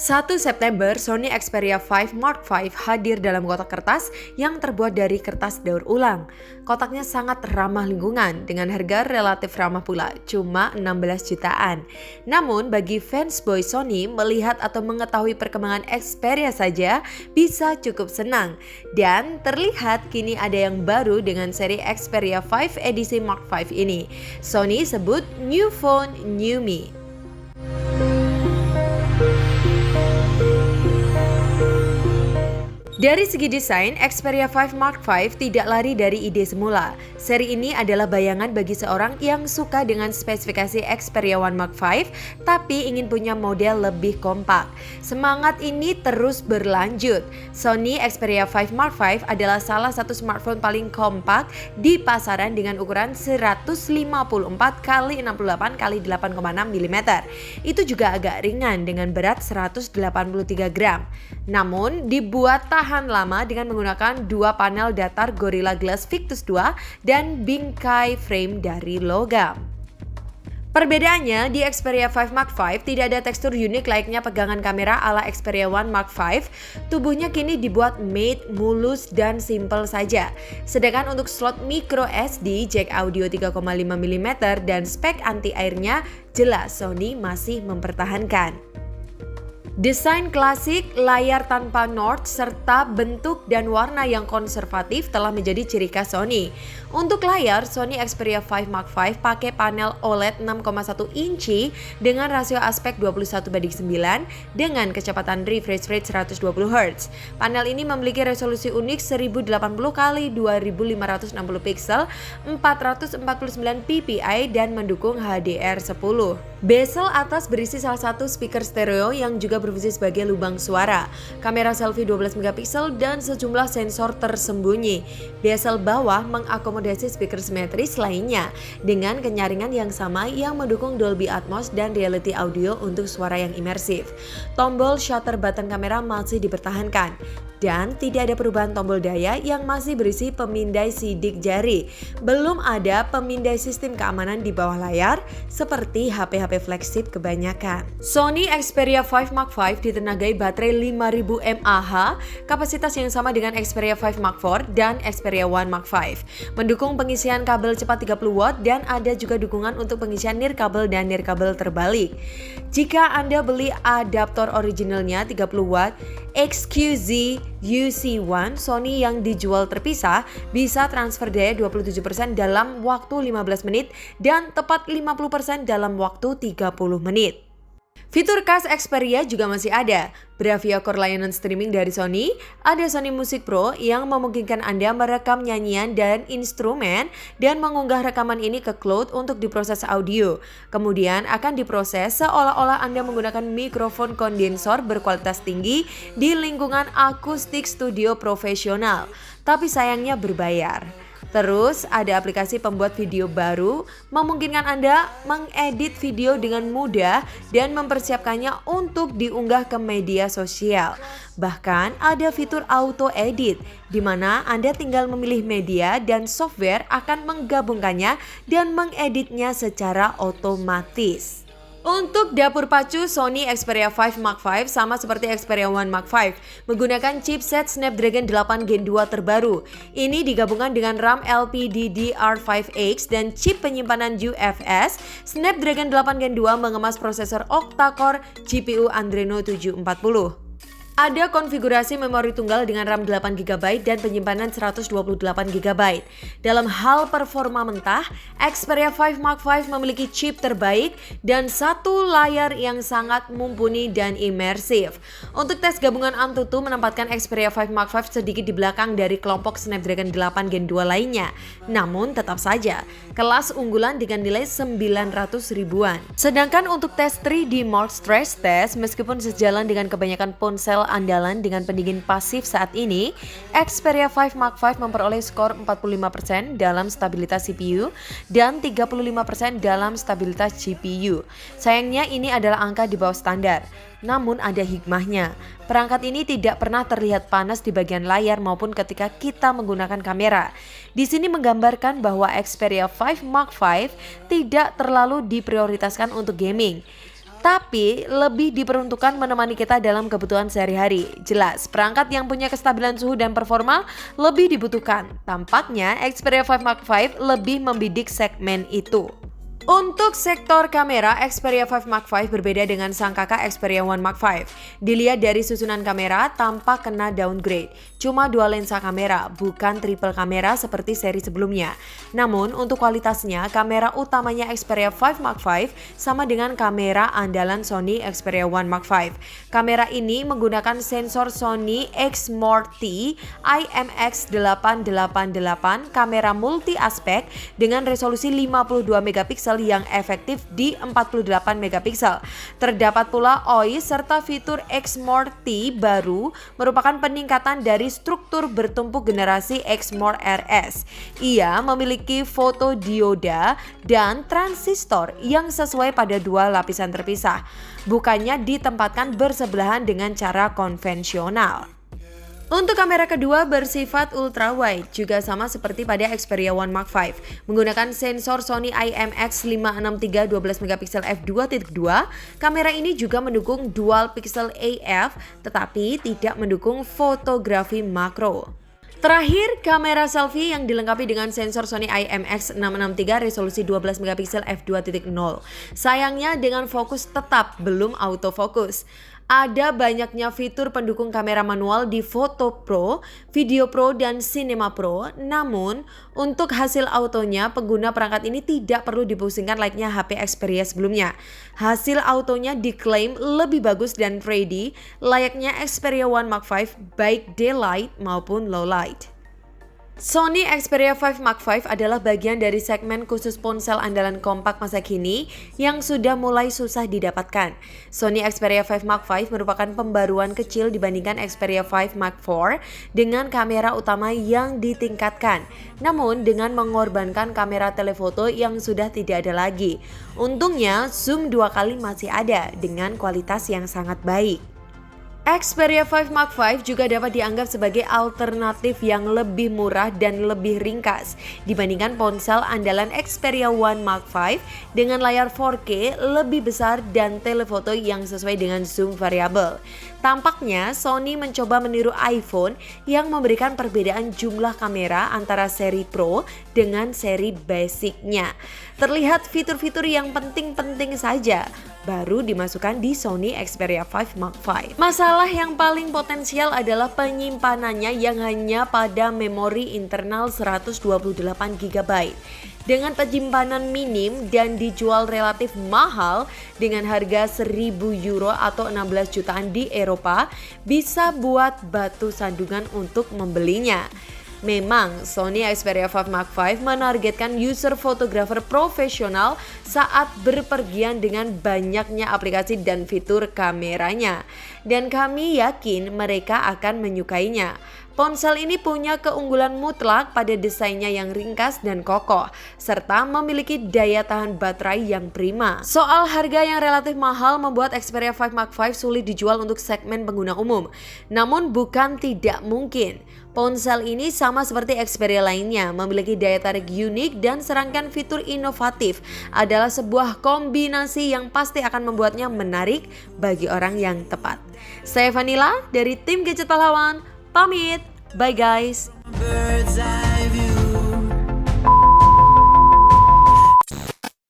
1 September, Sony Xperia 5 Mark V hadir dalam kotak kertas yang terbuat dari kertas daur ulang. Kotaknya sangat ramah lingkungan dengan harga relatif ramah pula, cuma 16 jutaan. Namun bagi fans boy Sony, melihat atau mengetahui perkembangan Xperia saja bisa cukup senang. Dan terlihat kini ada yang baru dengan seri Xperia 5 edisi Mark V ini. Sony sebut New Phone, New Me. Dari segi desain, Xperia 5 Mark V tidak lari dari ide semula. Seri ini adalah bayangan bagi seorang yang suka dengan spesifikasi Xperia 1 Mark V, tapi ingin punya model lebih kompak. Semangat ini terus berlanjut. Sony Xperia 5 Mark V adalah salah satu smartphone paling kompak di pasaran dengan ukuran 154 x 68 x 8,6 mm. Itu juga agak ringan dengan berat 183 gram. Namun dibuat tahan lama dengan menggunakan dua panel datar Gorilla Glass Victus 2 dan bingkai frame dari logam. Perbedaannya, di Xperia 5 Mark V tidak ada tekstur unik layaknya pegangan kamera ala Xperia 1 Mark V. Tubuhnya kini dibuat matte, mulus, dan simple saja. Sedangkan untuk slot micro SD, jack audio 3,5 mm, dan spek anti airnya jelas Sony masih mempertahankan. Desain klasik, layar tanpa notch, serta bentuk dan warna yang konservatif telah menjadi ciri khas Sony. Untuk layar, Sony Xperia 5 Mark V pakai panel OLED 6,1 inci dengan rasio aspek 21:9 dengan kecepatan refresh rate 120 Hz. Panel ini memiliki resolusi unik 1080 x 2560 pixel, 449 ppi dan mendukung HDR10. Bezel atas berisi salah satu speaker stereo yang juga berfungsi sebagai lubang suara, kamera selfie 12 megapiksel dan sejumlah sensor tersembunyi. Bezel bawah mengakomodasi speaker simetris lainnya dengan kenyaringan yang sama yang mendukung Dolby Atmos dan reality audio untuk suara yang imersif. Tombol shutter button kamera masih dipertahankan. Dan tidak ada perubahan tombol daya yang masih berisi pemindai sidik jari. Belum ada pemindai sistem keamanan di bawah layar seperti HP-HP flagship kebanyakan. Sony Xperia 5 Mark V ditenagai baterai 5000 mAh, kapasitas yang sama dengan Xperia 5 Mark IV dan Xperia 1 Mark V. Mendukung pengisian kabel cepat 30 watt dan ada juga dukungan untuk pengisian nirkabel dan nirkabel terbalik. Jika Anda beli adaptor originalnya 30 watt XQZ UC1 Sony yang dijual terpisah bisa transfer daya 27% dalam waktu 15 menit dan tepat 50% dalam waktu 30 menit. Fitur khas Xperia juga masih ada. Bravia Core layanan streaming dari Sony, ada Sony Music Pro yang memungkinkan Anda merekam nyanyian dan instrumen dan mengunggah rekaman ini ke cloud untuk diproses audio. Kemudian akan diproses seolah-olah Anda menggunakan mikrofon kondensor berkualitas tinggi di lingkungan akustik studio profesional. Tapi sayangnya berbayar. Terus ada aplikasi pembuat video baru, memungkinkan Anda mengedit video dengan mudah dan mempersiapkannya untuk diunggah ke media sosial. Bahkan ada fitur auto edit, di mana Anda tinggal memilih media dan software akan menggabungkannya dan mengeditnya secara otomatis. Untuk dapur pacu, Sony Xperia 5 Mark V sama seperti Xperia 1 Mark V, menggunakan chipset Snapdragon 8 Gen 2 terbaru. Ini digabungkan dengan RAM LPDDR5X dan chip penyimpanan UFS. Snapdragon 8 Gen 2 mengemas prosesor octa-core GPU Adreno 740. Ada konfigurasi memori tunggal dengan RAM 8GB dan penyimpanan 128GB. Dalam hal performa mentah, Xperia 5 Mark V memiliki chip terbaik dan satu layar yang sangat mumpuni dan imersif. Untuk tes gabungan AnTuTu menempatkan Xperia 5 Mark V sedikit di belakang dari kelompok Snapdragon 8 Gen 2 lainnya. Namun tetap saja, kelas unggulan dengan nilai 900 ribuan. Sedangkan untuk tes 3D Mark Stress Test, meskipun sejalan dengan kebanyakan ponsel andalan dengan pendingin pasif saat ini, Xperia 5 Mark V memperoleh skor 45% dalam stabilitas CPU dan 35% dalam stabilitas GPU. Sayangnya ini adalah angka di bawah standar. Namun ada hikmahnya. Perangkat ini tidak pernah terlihat panas di bagian layar maupun ketika kita menggunakan kamera. Di sini menggambarkan bahwa Xperia 5 Mark V tidak terlalu diprioritaskan untuk gaming. tapi lebih diperuntukkan menemani kita dalam kebutuhan sehari-hari. Jelas, perangkat yang punya kestabilan suhu dan performa lebih dibutuhkan. Tampaknya Xperia 5 Mark V lebih membidik segmen itu. Untuk sektor kamera, Xperia 5 Mark V berbeda dengan sang kakak Xperia 1 Mark V. Dilihat dari susunan kamera, tampak kena downgrade. Cuma 2 lensa kamera, bukan triple kamera seperti seri sebelumnya. Namun, untuk kualitasnya, kamera utamanya Xperia 5 Mark V sama dengan kamera andalan Sony Xperia 1 Mark V. Kamera ini menggunakan sensor Sony Exmor-T IMX888, kamera multi aspek dengan resolusi 52 megapiksel yang efektif di 48 megapiksel. Terdapat pula OIS serta fitur Exmor-T baru merupakan peningkatan dari struktur bertumpuk generasi Exmor RS. Ia memiliki fotodioda dan transistor yang sesuai pada 2 lapisan terpisah, bukannya ditempatkan bersebelahan dengan cara konvensional. Untuk kamera kedua bersifat ultra wide, juga sama seperti pada Xperia 1 Mark V. Menggunakan sensor Sony IMX563 12 megapiksel f2.2, kamera ini juga mendukung dual pixel AF tetapi tidak mendukung fotografi makro. Terakhir, kamera selfie yang dilengkapi dengan sensor Sony IMX663 resolusi 12 megapiksel f2.0. Sayangnya dengan fokus tetap belum autofocus. Ada banyaknya fitur pendukung kamera manual di Photo Pro, Video Pro, dan Cinema Pro. Namun, untuk hasil autonya, pengguna perangkat ini tidak perlu dipusingkan layaknya HP Xperia sebelumnya. Hasil autonya diklaim lebih bagus dan ready, layaknya Xperia 1 Mark V baik daylight maupun low light. Sony Xperia 5 Mark V adalah bagian dari segmen khusus ponsel andalan kompak masa kini yang sudah mulai susah didapatkan. Sony Xperia 5 Mark V merupakan pembaruan kecil dibandingkan Xperia 5 Mark IV dengan kamera utama yang ditingkatkan, namun dengan mengorbankan kamera telefoto yang sudah tidak ada lagi. Untungnya, zoom 2 kali masih ada dengan kualitas yang sangat baik. Xperia 5 Mark V juga dapat dianggap sebagai alternatif yang lebih murah dan lebih ringkas dibandingkan ponsel andalan Xperia 1 Mark V dengan layar 4K lebih besar dan telefoto yang sesuai dengan zoom variabel. Tampaknya Sony mencoba meniru iPhone yang memberikan perbedaan jumlah kamera antara seri Pro dengan seri basicnya. Terlihat fitur-fitur yang penting-penting saja baru dimasukkan di Sony Xperia 5 Mark V. Masalah yang paling potensial adalah penyimpanannya yang hanya pada memori internal 128 GB. Dengan penyimpanan minim dan dijual relatif mahal dengan harga 1.000 euro atau 16 jutaan di Eropa, bisa buat batu sandungan untuk membelinya. Memang Sony Xperia 5 Mark V menargetkan user fotografer profesional saat berpergian dengan banyaknya aplikasi dan fitur kameranya. Dan kami yakin mereka akan menyukainya. Ponsel ini punya keunggulan mutlak pada desainnya yang ringkas dan kokoh, serta memiliki daya tahan baterai yang prima. Soal harga yang relatif mahal membuat Xperia 5 Mark V sulit dijual untuk segmen pengguna umum. Namun bukan tidak mungkin. Ponsel ini sama seperti Xperia lainnya, memiliki daya tarik unik dan serangkaian fitur inovatif. Adalah sebuah kombinasi yang pasti akan membuatnya menarik bagi orang yang tepat. Saya Vanilla dari tim Gadget Pahlawan, pamit. Bye guys.